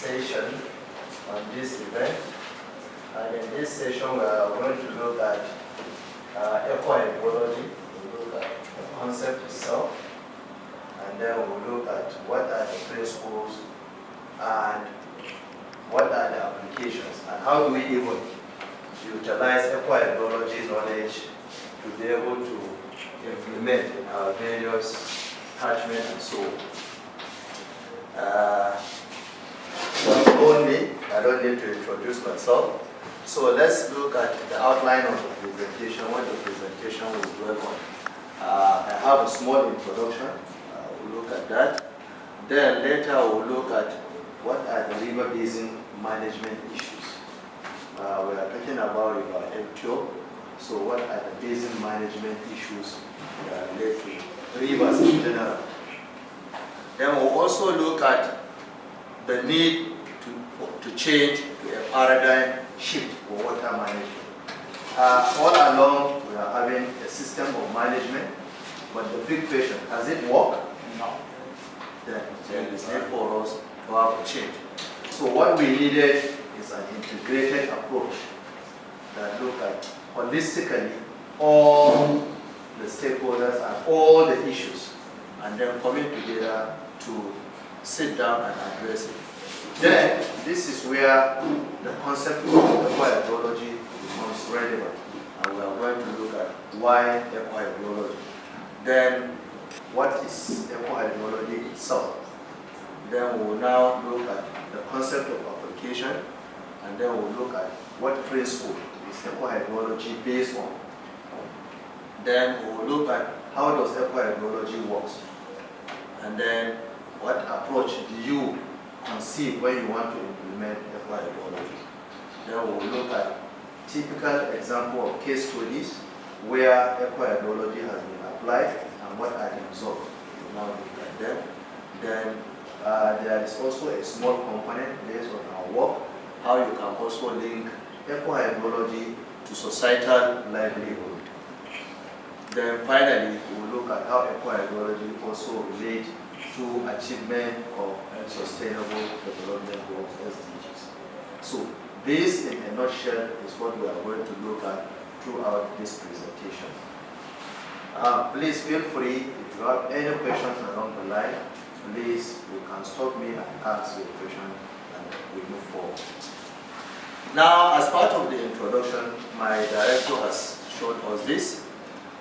session on this event. And in this session, we are going to look at ecohydrology. We'll look at the concept itself, and then we'll look at what are the principles and what are the applications, and how do we even utilize ecohydrology knowledge to be able to implement in our various catchment and so on. I don't need to introduce myself. So let's look at the outline of the presentation, what the presentation will dwell on. I have a small introduction. We'll look at that. Then later we'll look at what are the river basin management issues. We are talking about river FTO. So what are the basin management issues that relate to rivers in general? Then we'll also look at the need to change to a paradigm shift for water management. All along, we are having a system of management, but the big question, has it worked? No. Then there is need for us to have a change. So what we needed is an integrated approach that look at holistically all the stakeholders and all the issues, and then coming together to sit down and address it. Then, this is where the concept of ecohydrology becomes relevant, and we are going to look at why ecohydrology. Then, what is ecohydrology itself? Then we will now look at the concept of application, and then we'll look at what principle is ecohydrology based on. Then we will look at how does ecohydrology works, and then what approach do you conceive when you want to implement ecohydrology. Then we will look at typical example of case studies where ecohydrology has been applied and what are the results. We will now look at them. Then there is also a small component based on our work, how you can also link ecohydrology to societal livelihood. Then finally, we will look at how ecohydrology also relates to achievement of sustainable development goals, SDGs. So this, in a nutshell, is what we are going to look at throughout this presentation. Please feel free, if you have any questions along the line, please, you can stop me and ask your question, and we move forward. Now, as part of the introduction, my director has shown us this,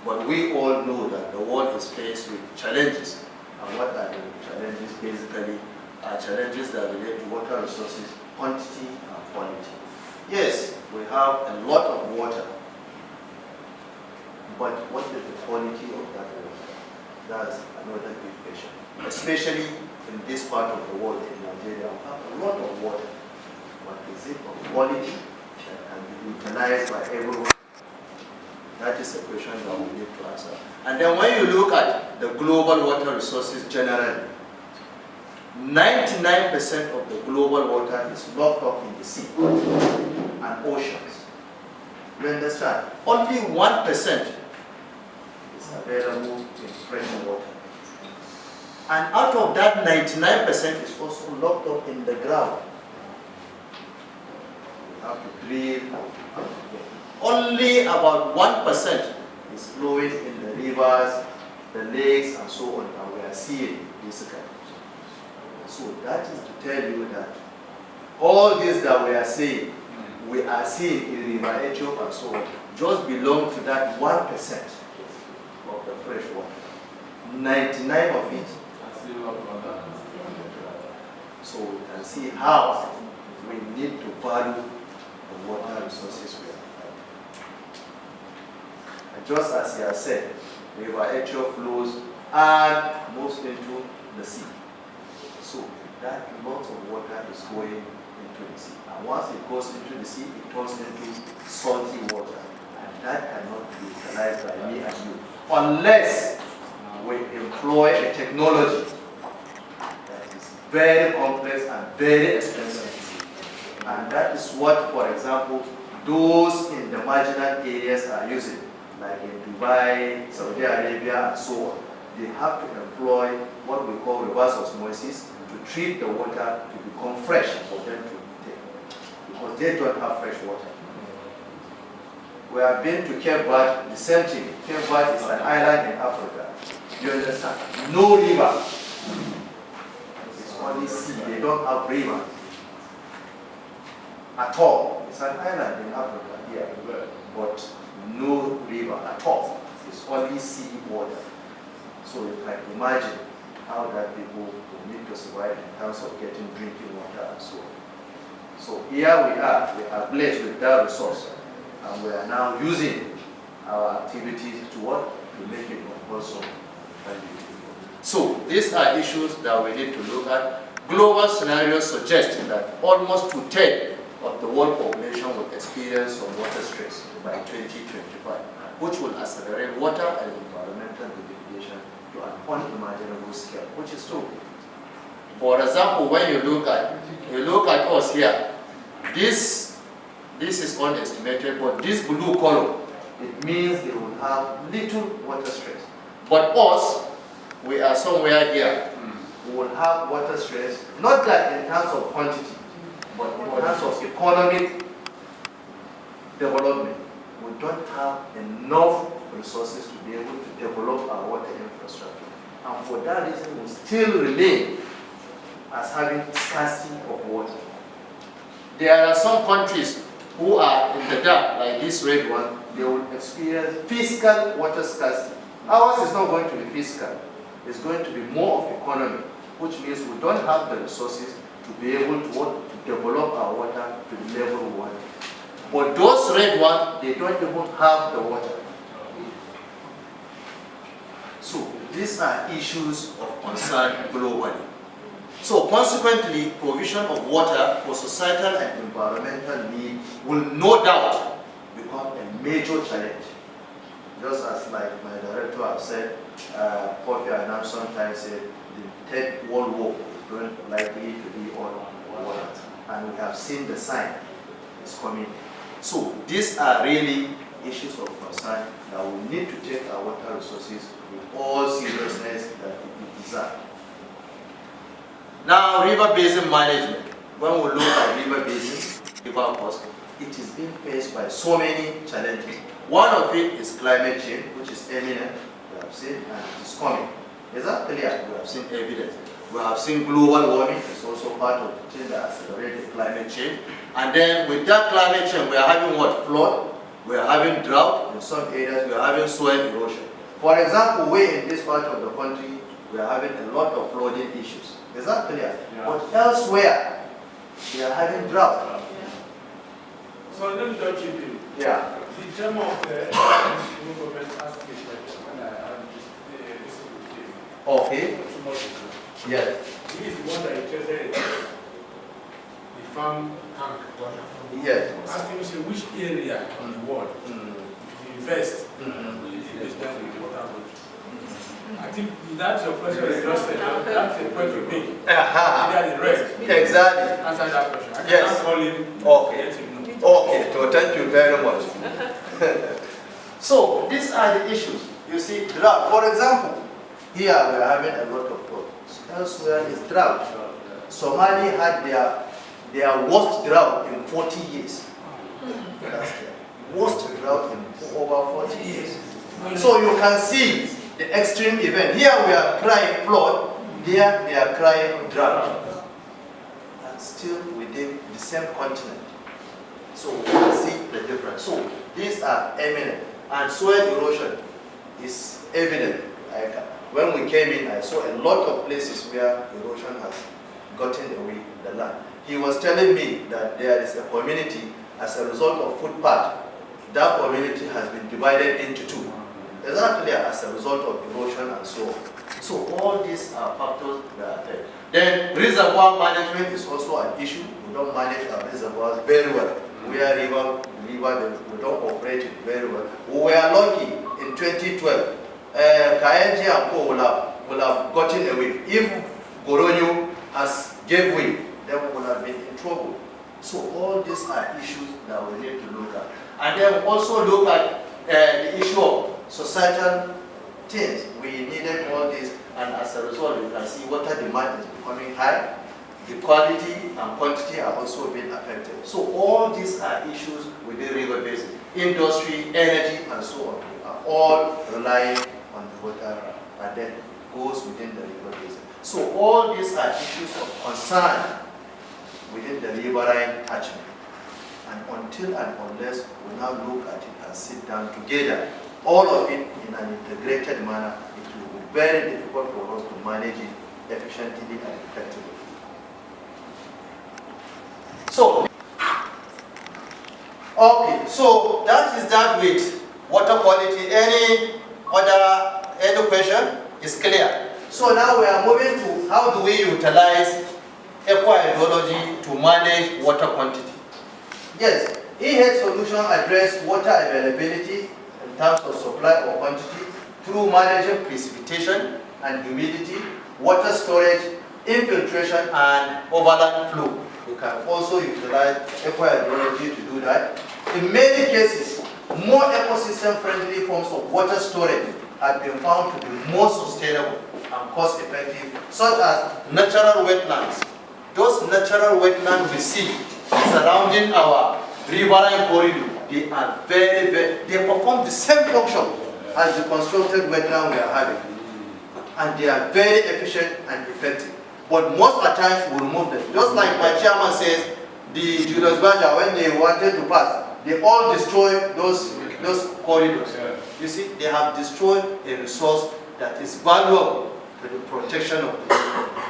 but we all know that the world is faced with challenges. And what are the challenges? Basically, are challenges that relate to water resources, quantity and quality. Yes, we have a lot of water, but what is the quality of that water? That's another big question. Especially in this part of the world, in Nigeria, we have a lot of water, but is it of quality that can be utilized by everyone? That is a question that we need to answer. And then when you look at the global water resources generally, 99% of the global water is locked up in the sea and oceans. You understand? Only 1% is available in fresh water. And out of that, 99% is also locked up in the ground. You have to drill. Only about 1% is flowing in the rivers, the lakes, and so on, and we are seeing basically. So that is to tell you that all this that we are seeing in River Ethiopia and so on, just belong to that 1% of the fresh water. 99 of it. So we can see how we need to value the water resources we have. And just as he has said, River Ethiopia flows and moves into the sea. So that lot of water is going into the sea. And once it goes into the sea, it turns into salty water. And that cannot be utilized by me and you, unless we employ a technology that is very complex and very expensive. And that is what, for example, those in the marginal areas are using, like in Dubai, Saudi Arabia, and so on. They have to employ what we call reverse osmosis to treat the water to become fresh for them to take, because they don't have fresh water. We have been to Cape Verde, the same thing. Cape Verde is an island in Africa. You understand? No river. It's only sea. They don't have river at all. It's an island in Africa here, but no river at all. It's only sea water. So you can imagine how that people will need to survive in terms of getting drinking water and so on. So here we are blessed with that resource, and we are now using our activities to what? To make it also value. So these are issues that we need to look at. Global scenarios suggest that almost 2/3 of the world population will experience some water stress by 2025, which will accelerate water and environmental degradation to an unimaginable scale, which is true. For example, when you look at us here, this is unestimated, but this blue color, it means they will have little water stress. But us, we are somewhere here. We will have water stress, not that in terms of quantity, but in terms of economic development. We don't have enough resources to be able to develop our water infrastructure. And for that reason, we still remain as having scarcity of water. There are some countries who are in the dark, like this red one, they will experience fiscal water scarcity. Ours is not going to be fiscal. It's going to be more of economy, which means we don't have the resources to be able to develop our water to the level we want. But those red ones, they don't even have the water. So these are issues of concern globally. So consequently, provision of water for societal and environmental need will no doubt become a major challenge. Just as like my director has said, Kofi Annan sometimes said, the Third World War is going likely to be on water. And we have seen the sign is coming. So these are really issues of concern that we need to take our water resources with all seriousness that it deserves. Now, river basin management. When we look at river basin, river coast, it is being faced by so many challenges. One of it is climate change, which is imminent, we have seen, and it is coming. Is that clear? We have seen evidence. We have seen global warming, it's also part of the thing that accelerated climate change. And then with that climate change, we are having what? Flood, we are having drought, in some areas we are having soil erosion. For example, we in this part of the country, we are having a lot of flooding issues. Is that clear? Yeah. But elsewhere, we are having drought. Yeah. So let me touch you. Yeah. The chairman of the government asked me a question when I had this with him. Okay. Yes. He is the one that interested in the farm tank. Yes. Ask him, which area on the world if you invest in this kind of water. I think that's your question is just that's a point you make. Exactly. Answer that question. I Yes. can call him. Okay. Okay. So thank you very much. So these are the issues. You see, drought. For example, here we are having a lot of problems. Elsewhere is drought. Somalia had their worst drought in 40 years. That's their worst drought in over 40 years. So you can see the extreme event. Here we are crying flood, there they are crying drought. And still within the same continent. So we can see the difference. So these are eminent. And soil erosion is evident. Like when we came in, I saw a lot of places where erosion has gotten away the land. He was telling me that there is a community as a result of footpath. That community has been divided into two. Exactly as a result of erosion and so on. So all these are factors that are there. Then reservoir management is also an issue. We don't manage our reservoirs very well. We are river, we don't operate it very well. We were lucky in 2012. Kayenji and Co will have gotten away. If Goronyo has gave way, then we would have been in trouble. So all these are issues that we need to look at. And then also look at the issue of societal things. We needed all this, and as a result, you can see water demand is becoming becoming high. The quality and quantity are also being affected. So all these are issues within river basin. Industry, energy, and so on are all relying on the water and then goes within the river basin. So all these are issues of concern within the riverine catchment. And until and unless we now look at it and sit down together, all of it in an integrated manner, it will be very difficult for us to manage it efficiently and effectively. So, okay, so that is that with water quality. Any question is clear. So now we are moving to how do we utilize ecohydrology to manage water quantity. Yes, EH solution address water availability in terms of supply or quantity through managing precipitation and humidity, water storage, infiltration, and overland flow. You can also utilize ecohydrology to do that. In many cases, more ecosystem-friendly forms of water storage have been found to be more sustainable and cost-effective, such as natural wetlands. Those natural wetlands we see surrounding our riverine corridor, they are they perform the same function as the constructed wetland we are having. And they are very efficient and effective. But most of the times we remove them. Just like my chairman says, the Julius Baja, when they wanted to pass, they all destroyed those corridors. You see, they have destroyed a resource that is valuable to the protection of the people.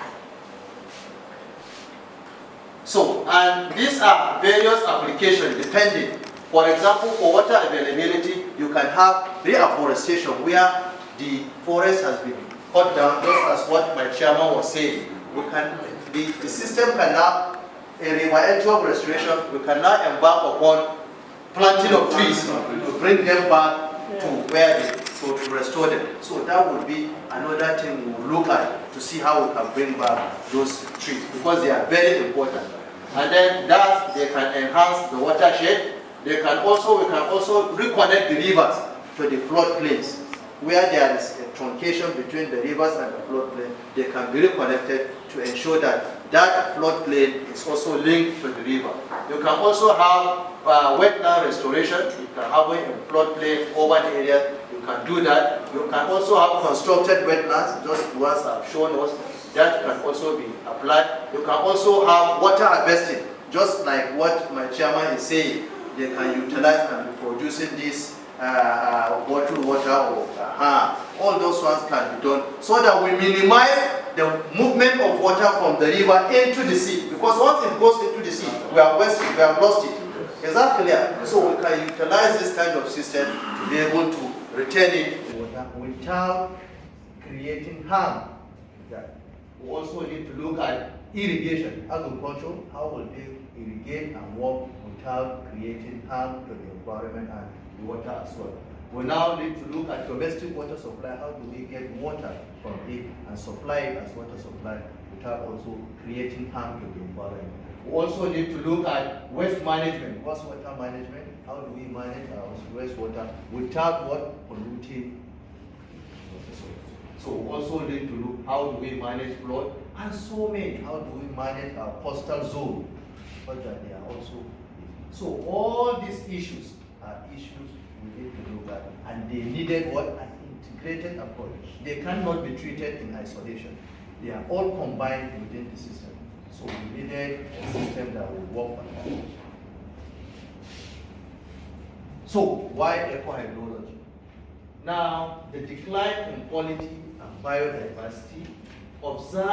So, and these are various applications depending. For example, for water availability, you can have reforestation where the forest has been cut down, just as what my chairman was saying. We can, the system can now, a river restoration, we can now embark upon planting of trees to bring them back to where they, so to restore them. So that would be another thing we will look at to see how we can bring back those trees, because they are very important. And then that they can enhance the watershed. We can also reconnect the rivers to the floodplains. Where there is a truncation between the rivers and the floodplain, they can be reconnected to ensure that that floodplain is also linked to the river. You can also have wetland restoration. You can have it in floodplain over the area. You can do that. You can also have constructed wetlands, just ones I've shown us. That can also be applied. You can also have water harvesting, just like what my chairman is saying. They can utilize and be producing this bottled water or all those ones can be done so that we minimize the movement of water from the river into the sea. Because once it goes into the sea, we have lost it. Is that clear? So we can utilize this kind of system to be able to retain it without creating harm. We also need to look at irrigation, agriculture, how will they irrigate and work without creating harm to the environment and the water as well. We now need to look at domestic water supply, how do we get water from it and supply it as water supply without also creating harm to the environment. We also need to look at waste management, wastewater management, how do we manage our wastewater without what polluting. So we also need to look how do we manage flood and so many, how do we manage our coastal zone, but that they are also. So all these issues are issues we need to look at, and they needed what? An integrated approach. They cannot be treated in isolation. They are all combined within the system. So we needed a system that will work on that. So why ecohydrology? Now, the decline in quality and biodiversity observed